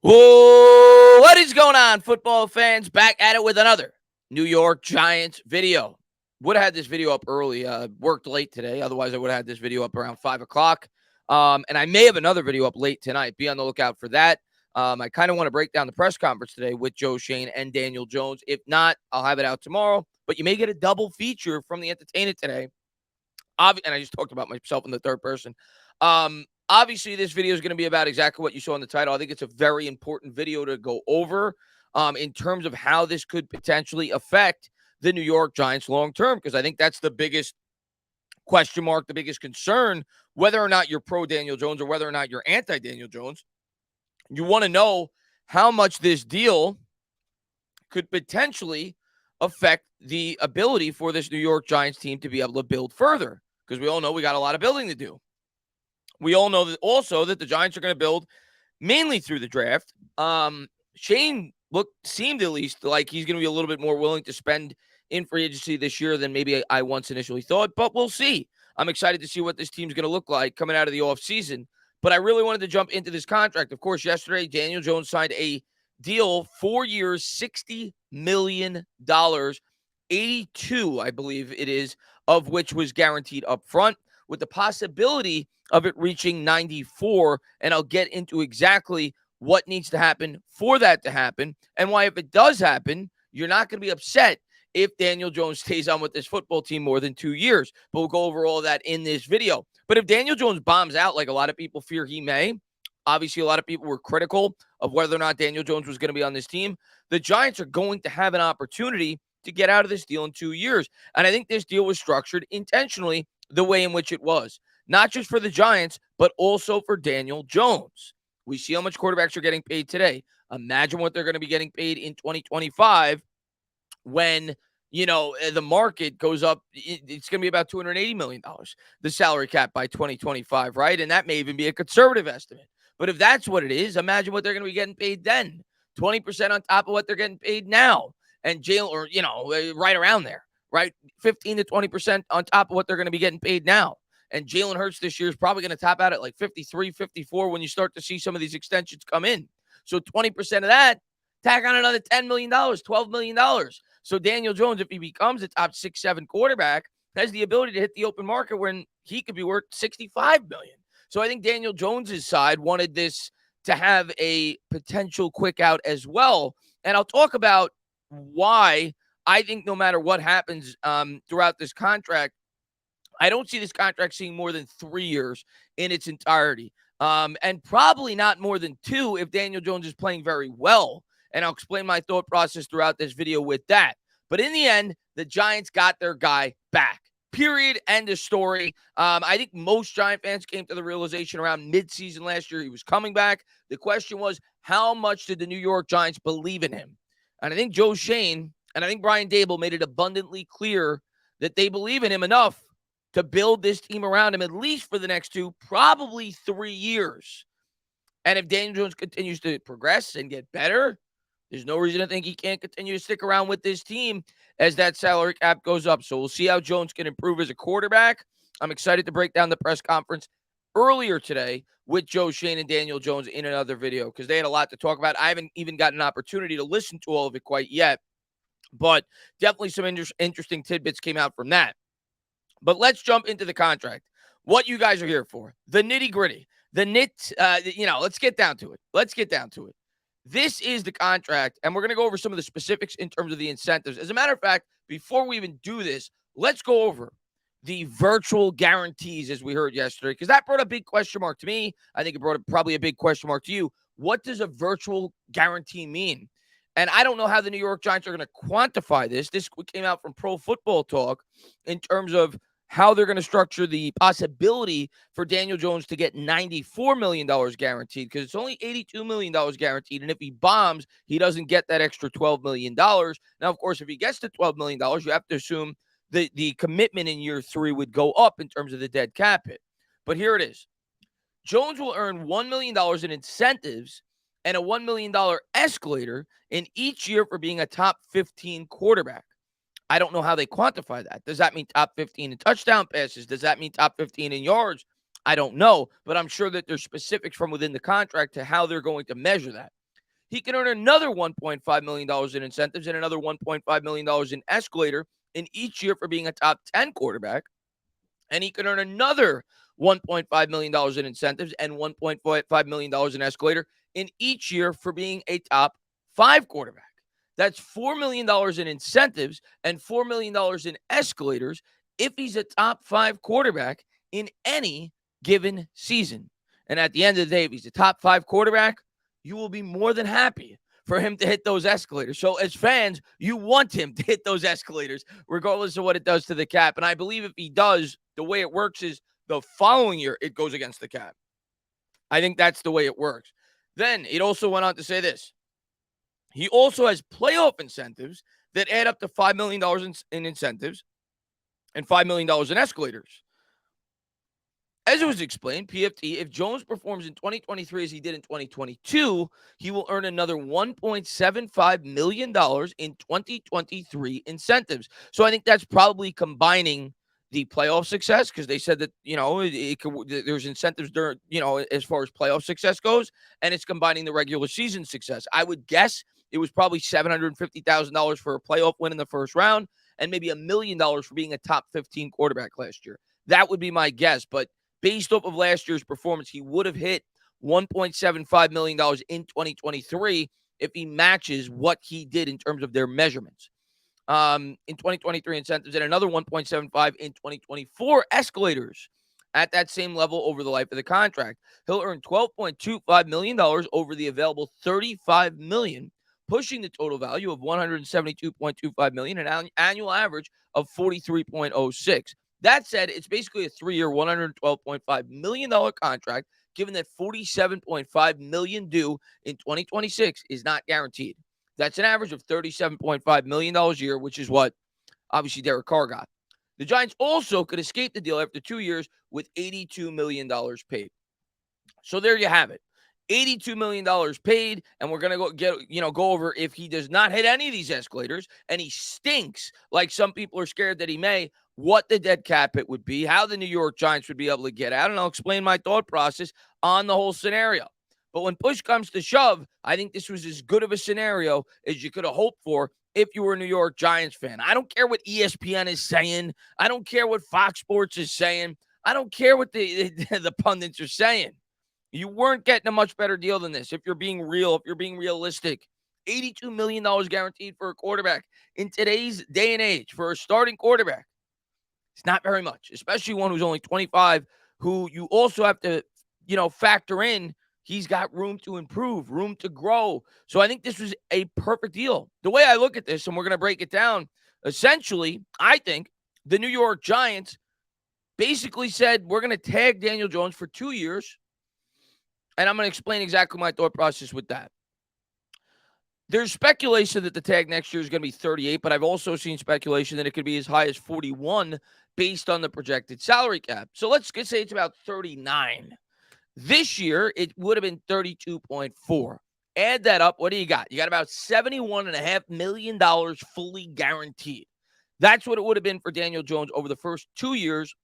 Whoa, what is going on, football fans? Back at it with another New York Giants video. Would have had this video up early. Worked late today. Otherwise, I would have had this video up around 5 o'clock. And I may have another video up late tonight. Be on the lookout for that. I kind of want to break down the press conference today with Joe Shane and Daniel Jones. If not, I'll have it out tomorrow. But you may get a double feature from the entertainer today. And I just talked about myself in the third person. Obviously, this video is going to be about exactly what you saw in the title. I think it's a very important video to go over in terms of how this could potentially affect the New York Giants long term, because I think that's the biggest question mark, the biggest concern, whether or not you're pro Daniel Jones or whether or not you're anti Daniel Jones. You want to know how much this deal could potentially affect the ability for this New York Giants team to be able to build further, because we all know we got a lot of building to do. We all know that also that the Giants are going to build mainly through the draft. Shane seemed at least like he's going to be a little bit more willing to spend in free agency this year than maybe I once initially thought, but we'll see. I'm excited to see what this team's going to look like coming out of the offseason. But I really wanted to jump into this contract. Of course, yesterday, Daniel Jones signed a deal, 4 years, $60 million, 82, I believe it is, of which was guaranteed up front, with the possibility of it reaching 94. And I'll get into exactly what needs to happen for that to happen and why, if it does happen, you're not going to be upset if Daniel Jones stays on with this football team more than 2 years. But we'll go over all that in this video. But if Daniel Jones bombs out, like a lot of people fear he may, obviously a lot of people were critical of whether or not Daniel Jones was going to be on this team, the Giants are going to have an opportunity to get out of this deal in 2 years. And I think this deal was structured intentionally the way in which it was, not just for the Giants, but also for Daniel Jones. We see how much quarterbacks are getting paid today. Imagine what they're going to be getting paid in 2025 when, the market goes up. It's going to be about $280 million, the salary cap by 2025, right? And that may even be a conservative estimate. But if that's what it is, imagine what they're going to be getting paid then. 20% on top of what they're getting paid now. And right around there, right? 15 to 20% on top of what they're going to be getting paid now. And Jalen Hurts this year is probably going to top out at like 53, 54 when you start to see some of these extensions come in. So 20% of that, tack on another $10 million, $12 million. So Daniel Jones, if he becomes a top 6-7 quarterback, has the ability to hit the open market when he could be worth $65 million. So I think Daniel Jones's side wanted this to have a potential quick out as well. And I'll talk about why I think no matter what happens throughout this contract, I don't see this contract seeing more than 3 years in its entirety. And probably not more than 2 if Daniel Jones is playing very well. And I'll explain my thought process throughout this video with that. But in the end, the Giants got their guy back. Period. End of story. I think most Giant fans came to the realization around midseason last year he was coming back. The question was, how much did the New York Giants believe in him? And I think Joe Shane and I think Brian Daboll made it abundantly clear that they believe in him enough to build this team around him, at least for the next 2, probably 3 years. And if Daniel Jones continues to progress and get better, there's no reason to think he can't continue to stick around with this team as that salary cap goes up. So we'll see how Jones can improve as a quarterback. I'm excited to break down the press conference earlier today with Joe Shane and Daniel Jones in another video, because they had a lot to talk about. I haven't even gotten an opportunity to listen to all of it quite yet, but definitely some interesting tidbits came out from that. But let's jump into the contract. What you guys are here for, the nitty gritty, let's get down to it. This is the contract, and we're going to go over some of the specifics in terms of the incentives. As a matter of fact, before we even do this, let's go over the virtual guarantees, as we heard yesterday, because that brought a big question mark to me. I think it brought probably a big question mark to you. What does a virtual guarantee mean? And I don't know how the New York Giants are going to quantify this. This came out from Pro Football Talk in terms of how they're going to structure the possibility for Daniel Jones to get $94 million guaranteed, because it's only $82 million guaranteed. And if he bombs, he doesn't get that extra $12 million. Now, of course, if he gets to $12 million, you have to assume the commitment in year 3 would go up in terms of the dead cap hit. But here it is. Jones will earn $1 million in incentives and a $1 million escalator in each year for being a top 15 quarterback. I don't know how they quantify that. Does that mean top 15 in touchdown passes? Does that mean top 15 in yards? I don't know, but I'm sure that there's specifics from within the contract to how they're going to measure that. he can earn another $1.5 million in incentives and another $1.5 million in escalator in each year for being a top 10 quarterback. And he can earn another $1.5 million in incentives and $1.5 million in escalator in each year for being a top 5 quarterback. That's $4 million in incentives and $4 million in escalators if he's a top 5 quarterback in any given season. And at the end of the day, if he's a top 5 quarterback, you will be more than happy for him to hit those escalators. So as fans, you want him to hit those escalators, regardless of what it does to the cap. And I believe if he does, the way it works is the following year, it goes against the cap. I think that's the way it works. Then it also went on to say this. He also has playoff incentives that add up to $5 million in incentives and $5 million in escalators. As it was explained, PFT, if Jones performs in 2023 as he did in 2022, he will earn another $1.75 million in 2023 incentives. So I think that's probably combining the playoff success, because they said that, there's incentives during, as far as playoff success goes, and it's combining the regular season success. I would guess it was probably $750,000 for a playoff win in the first round and maybe $1 million for being a top 15 quarterback last year. That would be my guess. But based off of last year's performance, he would have hit $1.75 million in 2023 if he matches what he did in terms of their measurements. In 2023 incentives and another 1.75 in 2024 escalators at that same level over the life of the contract. He'll earn $12.25 million over the available $35 million, pushing the total value of $172.25 million, an annual average of $43.06. That said, it's basically a 3-year, $112.5 million contract, given that $47.5 million due in 2026 is not guaranteed. That's an average of $37.5 million a year, which is what, obviously, Derek Carr got. The Giants also could escape the deal after 2 years with $82 million paid. So there you have it. $82 million paid, and we're going to go over if he does not hit any of these escalators and he stinks, like some people are scared that he may, what the dead cap hit would be, how the New York Giants would be able to get out, and I'll explain my thought process on the whole scenario. But when push comes to shove, I think this was as good of a scenario as you could have hoped for if you were a New York Giants fan. I don't care what ESPN is saying. I don't care what Fox Sports is saying. I don't care what the pundits are saying. You weren't getting a much better deal than this if you're being real, if you're being realistic. $82 million guaranteed for a quarterback in today's day and age for a starting quarterback. It's not very much, especially one who's only 25, who you also have to, factor in. He's got room to improve, room to grow. So I think this was a perfect deal. The way I look at this, and we're going to break it down, essentially, I think the New York Giants basically said, we're going to tag Daniel Jones for 2 years, and I'm going to explain exactly my thought process with that. There's speculation that the tag next year is going to be 38, but I've also seen speculation that it could be as high as 41 based on the projected salary cap. So let's say it's about 39. This year, it would have been 32.4. Add that up. What do you got? You got about $71.5 million fully guaranteed. That's what it would have been for Daniel Jones over the first 2 years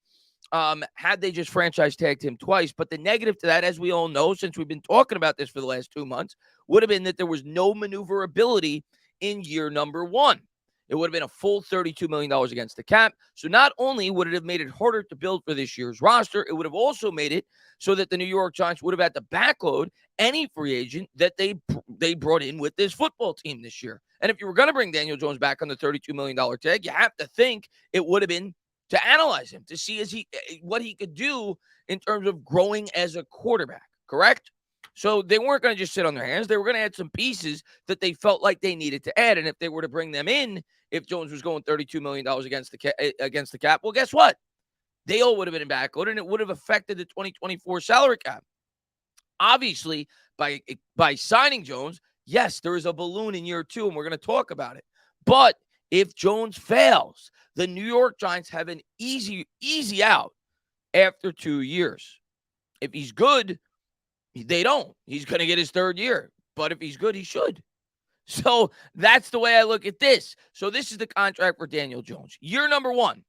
had they just franchise tagged him twice. But the negative to that, as we all know, since we've been talking about this for the last 2 months, would have been that there was no maneuverability in year number 1. It would have been a full $32 million against the cap. So not only would it have made it harder to build for this year's roster, it would have also made it so that the New York Giants would have had to backload any free agent that they brought in with this football team this year. And if you were going to bring Daniel Jones back on the $32 million tag, you have to think it would have been to analyze him, to see what he could do in terms of growing as a quarterback, correct? So they weren't going to just sit on their hands. They were going to add some pieces that they felt like they needed to add. And if they were to bring them in, if Jones was going $32 million against the cap, well, guess what? They all would have been in backload, and it would have affected the 2024 salary cap. Obviously, by signing Jones, yes, there is a balloon in year 2, and we're going to talk about it. But if Jones fails, the New York Giants have an easy out after 2 years. If he's good, they don't. He's going to get his 3rd year. But if he's good, he should. So that's the way I look at this. So this is the contract for Daniel Jones. Year number 1,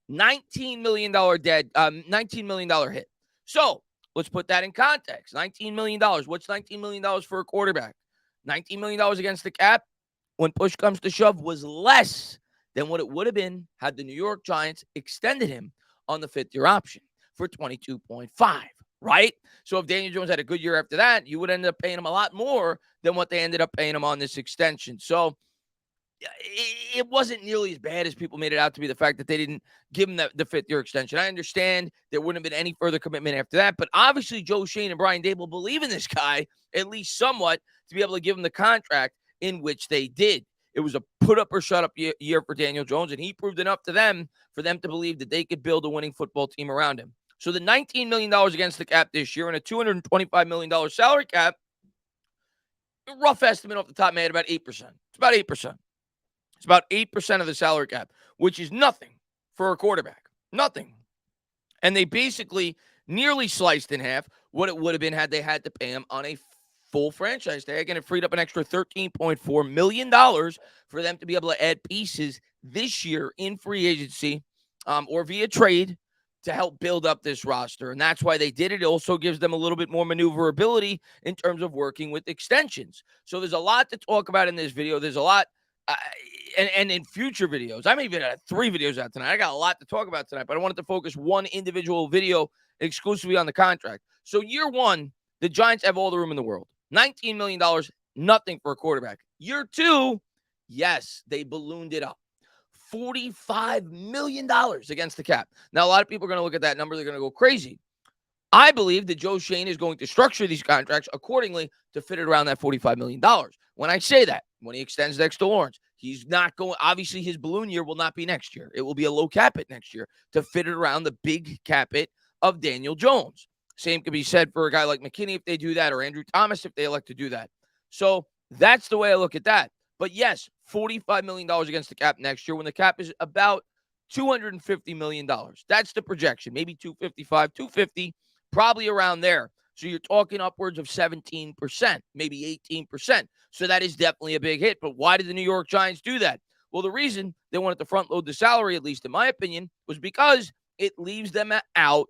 $19 million $19 million hit. So let's put that in context. $19 million. What's $19 million for a quarterback? $19 million against the cap, when push comes to shove, was less than what it would have been had the New York Giants extended him on the fifth-year option for 22.5, right? So if Daniel Jones had a good year after that, you would end up paying him a lot more than what they ended up paying him on this extension. So it wasn't nearly as bad as people made it out to be, the fact that they didn't give him the fifth-year extension. I understand there wouldn't have been any further commitment after that, but obviously Joe Schoen and Brian Daboll believe in this guy, at least somewhat, to be able to give him the contract in which they did. It was a put-up-or-shut-up year for Daniel Jones, and he proved enough to them for them to believe that they could build a winning football team around him. So the $19 million against the cap this year and a $225 million salary cap, rough estimate off the top of my head, about 8%. It's about 8%. It's about 8% of the salary cap, which is nothing for a quarterback. Nothing. And they basically nearly sliced in half what it would have been had they had to pay him on a full franchise tag, and it freed up an extra $13.4 million for them to be able to add pieces this year in free agency or via trade to help build up this roster. And that's why they did it. It also gives them a little bit more maneuverability in terms of working with extensions. So there's a lot to talk about in this video. There's a lot. And in future videos, I may even have 3 videos out tonight. I got a lot to talk about tonight, but I wanted to focus one individual video exclusively on the contract. So year one, the Giants have all the room in the world. $19 million, nothing for a quarterback. Year two, yes, they ballooned it up. $45 million against the cap. Now, a lot of people are going to look at that number. They're going to go crazy. I believe that Joe Schoen is going to structure these contracts accordingly to fit it around that $45 million. When I say that, when he extends Dexter Lawrence, he's not going, obviously his balloon year will not be next year. It will be a low cap it next year to fit it around the big cap it of Daniel Jones. Same could be said for a guy like McKinney if they do that, or Andrew Thomas if they elect to do that. So that's the way I look at that. But yes, $45 million against the cap next year when the cap is about $250 million. That's the projection. Maybe 255, 250, probably around there. So you're talking upwards of 17%, maybe 18%. So that is definitely a big hit. But why did the New York Giants do that? Well, the reason they wanted to front load the salary, at least in my opinion, was because it leaves them out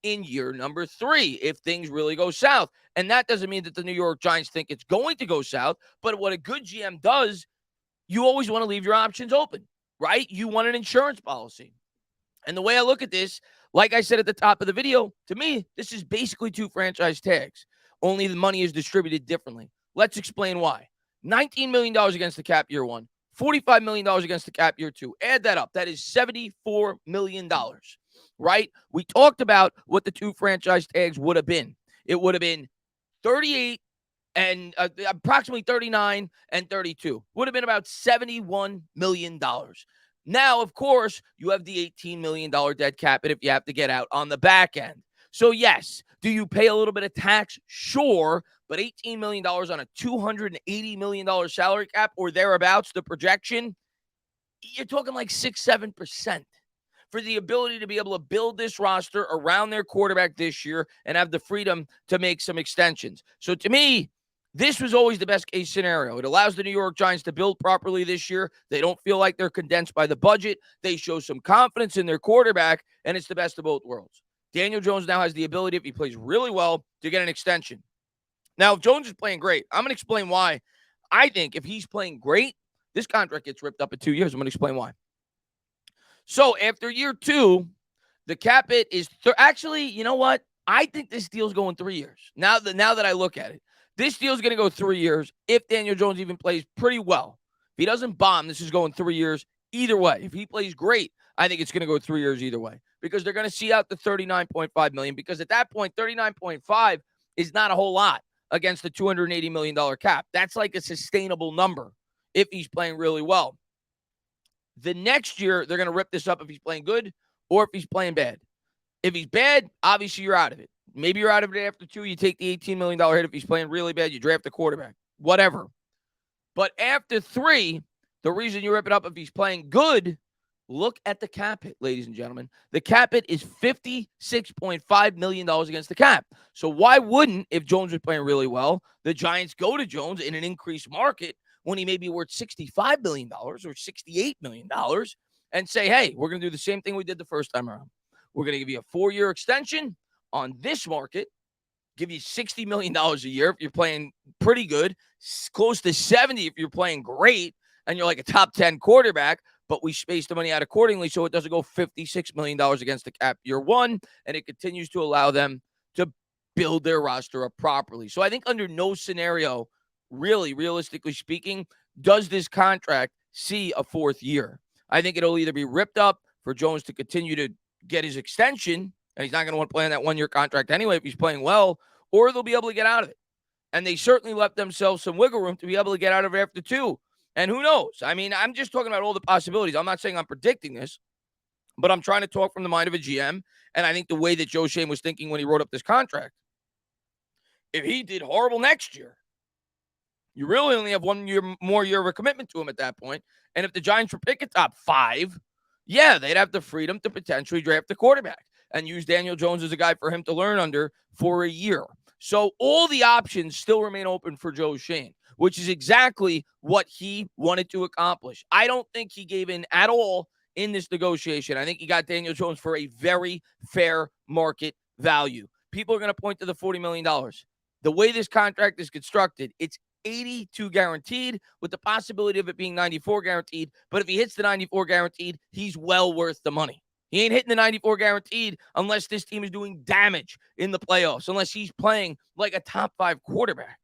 in year number 3 if things really go south. And that doesn't mean that the New York Giants think it's going to go south. But what a good GM does, you always want to leave your options open, right? You want an insurance policy. And the way I look at this, like I said at the top of the video, to me, this is basically 2 franchise tags. Only the money is distributed differently. Let's explain why. $19 million against the cap year 1. $45 million against the cap year 2. Add that up. That is $74 million, right? We talked about what the 2 franchise tags would have been. It would have been 38 and approximately 39 and 32. Would have been about $71 million. Now, of course, you have the $18 million dead cap if you have to get out on the back end. So, yes, do you pay a little bit of tax? Sure, but $18 million on a $280 million salary cap or thereabouts, the projection, you're talking like 6-7% for the ability to be able to build this roster around their quarterback this year and have the freedom to make some extensions. So, to me, this was always the best case scenario. It allows the New York Giants to build properly this year. They don't feel like they're condensed by the budget. They show some confidence in their quarterback, and it's the best of both worlds. Daniel Jones now has the ability, if he plays really well, to get an extension. Now, if Jones is playing great, I'm going to explain why. I think if he's playing great, this contract gets ripped up in 2 years. I'm going to explain why. So after year 2, the cap hit is actually, you know what? I think this deal's going 3 years. Now that I look at it. This deal is going to go 3 years if Daniel Jones even plays pretty well. If he doesn't bomb, this is going 3 years either way. If he plays great, I think it's going to go 3 years either way because they're going to see out the $39.5 million because at that point, $39.5 is not a whole lot against the $280 million cap. That's like a sustainable number if he's playing really well. The next year, they're going to rip this up if he's playing good or if he's playing bad. If he's bad, obviously you're out of it. Maybe you're out of it after 2. You take the $18 million hit. If he's playing really bad, you draft a quarterback. Whatever. But after 3, the reason you rip it up if he's playing good, look at the cap hit, ladies and gentlemen. The cap hit is $56.5 million against the cap. So why wouldn't, if Jones was playing really well, the Giants go to Jones in an increased market when he may be worth $65 million or $68 million and say, hey, we're going to do the same thing we did the first time around. We're going to give you a 4-year extension on this market, give you $60 million a year if you're playing pretty good, close to 70 if you're playing great, and you're like a top 10 quarterback, but we space the money out accordingly so it doesn't go $56 million against the cap year one, and it continues to allow them to build their roster up properly. So I think under no scenario, really, realistically speaking, does this contract see a fourth year. I think it'll either be ripped up for Jones to continue to get his extension, and he's not going to want to play on that one-year contract anyway if he's playing well, or they'll be able to get out of it. And they certainly left themselves some wiggle room to be able to get out of it after 2. And who knows? I mean, I'm just talking about all the possibilities. I'm not saying I'm predicting this, but I'm trying to talk from the mind of a GM. And I think the way that Joe Schoen was thinking when he wrote up this contract, if he did horrible next year, you really only have 1 year more year of a commitment to him at that point. And if the Giants were picking top 5, yeah, they'd have the freedom to potentially draft the quarterback and use Daniel Jones as a guy for him to learn under for a year. So all the options still remain open for Joe Schoen, which is exactly what he wanted to accomplish. I don't think he gave in at all in this negotiation. I think he got Daniel Jones for a very fair market value. People are going to point to the $40 million. The way this contract is constructed, it's 82 guaranteed with the possibility of it being 94 guaranteed. But if he hits the 94 guaranteed, he's well worth the money. He ain't hitting the 94 guaranteed unless this team is doing damage in the playoffs, unless he's playing like a top 5 quarterback.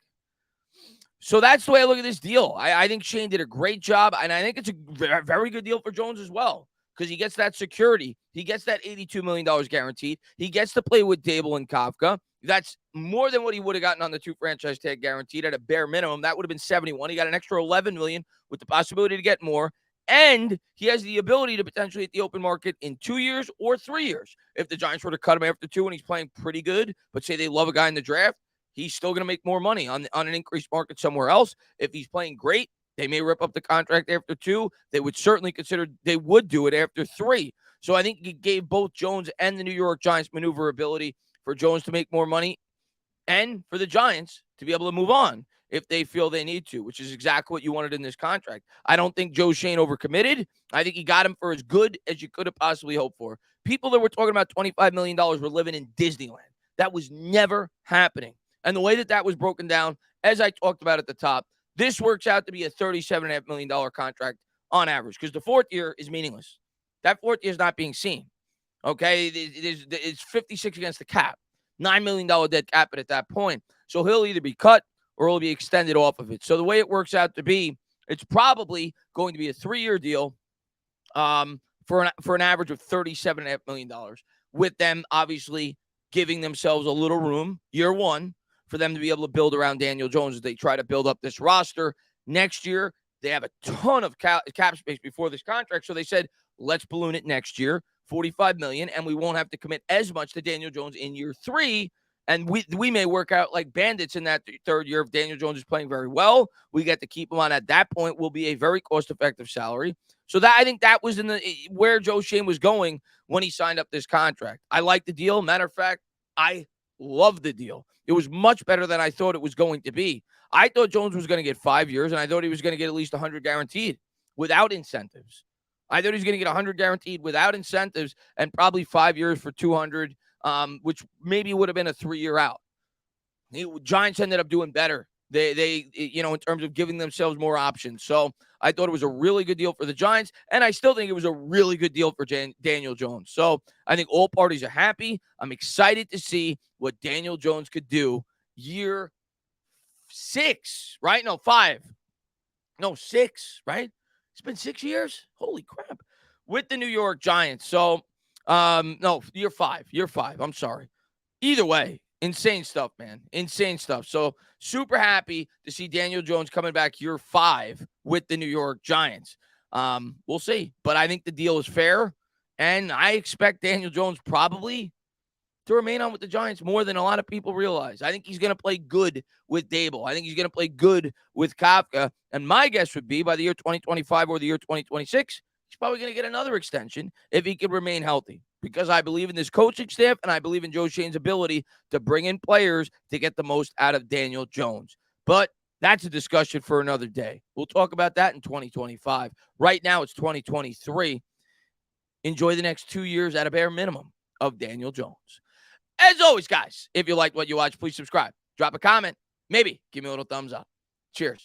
So that's the way I look at this deal. I think Schoen did a great job, and I think it's a very good deal for Jones as well because he gets that security. He gets that $82 million guaranteed. He gets to play with Dable and Kafka. That's more than what he would have gotten on the 2 franchise tag guaranteed at a bare minimum. That would have been 71. He got an extra 11 million with the possibility to get more. And he has the ability to potentially hit the open market in 2 years or 3 years. If the Giants were to cut him after 2 and he's playing pretty good, but say they love a guy in the draft, he's still going to make more money on an increased market somewhere else. If he's playing great, they may rip up the contract after 2. They would certainly consider they would do it after 3. So I think he gave both Jones and the New York Giants maneuverability for Jones to make more money and for the Giants to be able to move on if they feel they need to, which is exactly what you wanted in this contract. I don't think Joe Schoen overcommitted. I think he got him for as good as you could have possibly hoped for. People that were talking about $25 million were living in Disneyland. That was never happening. And the way that that was broken down, as I talked about at the top, this works out to be a $37.5 million contract on average because the 4th year is meaningless. That 4th year is not being seen. Okay, it's 56 against the cap, $9 million dead cap at that point. So he'll either be cut or he'll be extended off of it. So the way it works out to be, it's probably going to be a 3-year deal for an average of $37.5 million, with them obviously giving themselves a little room year 1 for them to be able to build around Daniel Jones as they try to build up this roster. Next year, they have a ton of cap space before this contract. So they said, let's balloon it next year, $45 million, and we won't have to commit as much to Daniel Jones in year 3. And we may work out like bandits in that 3rd year if Daniel Jones is playing very well. We get to keep him on at that point. Will be a very cost-effective salary. So that I think that was where Joe Schoen was going when he signed up this contract. I like the deal. Matter of fact, I love the deal. It was much better than I thought it was going to be. I thought Jones was going to get 5 years, and I thought he was going to get at least 100 guaranteed without incentives. I thought he was going to get 100 guaranteed without incentives and probably 5 years for 200, which maybe would have been a 3-year out. Giants ended up doing better. They in terms of giving themselves more options. So I thought it was a really good deal for the Giants, and I still think it was a really good deal for Daniel Jones. So I think all parties are happy. I'm excited to see what Daniel Jones could do year 6, right? No, 5. No, 6, right? It's been 6 years? Holy crap. With the New York Giants. So, no, year 5. I'm sorry. Either way, insane stuff, man. Insane stuff. So, super happy to see Daniel Jones coming back year 5 with the New York Giants. We'll see. But I think the deal is fair. And I expect Daniel Jones probably to remain on with the Giants more than a lot of people realize. I think he's going to play good with Dable. I think he's going to play good with Kafka. And my guess would be by the year 2025 or the year 2026, he's probably going to get another extension if he can remain healthy. Because I believe in this coaching staff and I believe in Joe Schoen's ability to bring in players to get the most out of Daniel Jones. But that's a discussion for another day. We'll talk about that in 2025. Right now, it's 2023. Enjoy the next 2 years at a bare minimum of Daniel Jones. As always, guys, if you liked what you watched, please subscribe. Drop a comment. Maybe give me a little thumbs up. Cheers.